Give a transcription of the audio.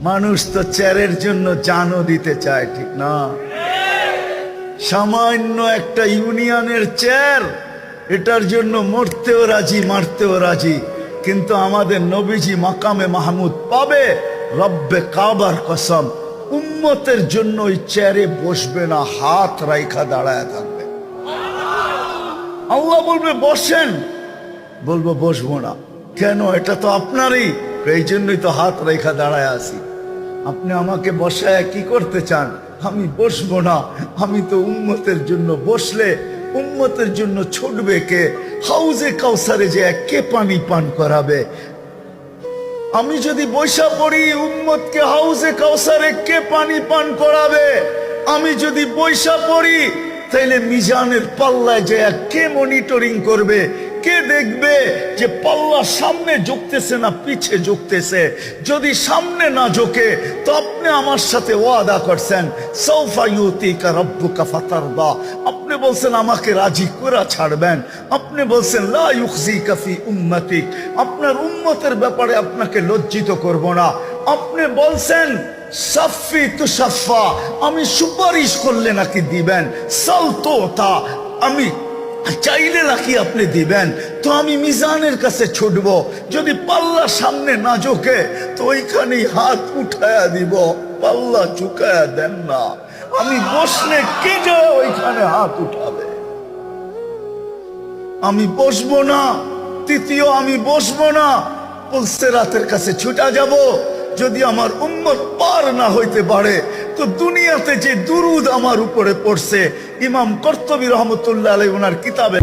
মানুষ তো চেয়ারের জন্য জানও দিতে চায়, ঠিক না? সামান্য একটা ইউনিয়নের চেয়ার, এটার জন্য মরতেও রাজি, মারতেও রাজি। কিন্তু আমাদের নবীজি মাকামে মাহমুদ পাবে, রব্বে কাবার কসম, উম্মতের জন্য ওই চেয়ারে বসবে না, হাত রাইখা দাঁড়ায় থাকবে। আল্লাহ বলবে বসেন, বলবো বসবো না। কেন? এটা তো আপনারই, এই জন্যই তো হাত রেখা দাঁড়ায় আছি। আপনি আমাকে বসায় কি করতে চান? আমি বসবো না। আমি তো উম্মতের জন্য বসলে উম্মতের জন্য ছুটবে কে? হাউজে কাউসারে যে কে পানি পান করাবে? আমি যদি বৈশা পড়ি, উম্মতকে হাউজে কাউসারে কে পানি পান করাবে? আমি যদি বৈশা পড়ি, তাইলে মিজানের পাল্লায় যে কে মনিটরিং করবে? কে দেখবে যে পাল্লা সামনে ঝুঁকতেছে না পিছে ঝুঁকতেছে? যদি সামনে না ঝুঁকে, তো আপনি আমার সাথে ওয়াদা করছেন, সাউফা ইউতিকা রাব্বুকা ফাতারদা। আপনি বলছেন আমাকে রাজি করে ছাড়বেন। আপনি বলছেন লা ইউখজিকা ফি উম্মতিক, আপনার উম্মতের ব্যাপারে আপনাকে লজ্জিত করব না। আপনি বলছেন সাফি তুসাফা, আমি সুপারিশ করলে নাকি দিবেন। সালতোতা, আমি চাইলে নাকি আপনি দিবেন। তো আমি মিজানের কাছে ছুটবো, যদি পাল্লা সামনে না ঝোঁকে তো ওইখানেই হাত উঠায়া দিব। পাল্লা ঝুঁকায়া দেন না। আমি বসলে কে যায় ওইখানে হাত উঠাবে? আমি বসবো না। তৃতীয়, আমি বসবো না। পুলসেরাতের কাছে ছুটা যাব। যদি আমার উম্মত পার না হইতে পারে, তো দুনিয়াতে যে দুরুদ আমার উপরে পড়ছে, ইমাম কর্তুবী রহমতুল্লাহ আলাইহি ওনার কিতাবে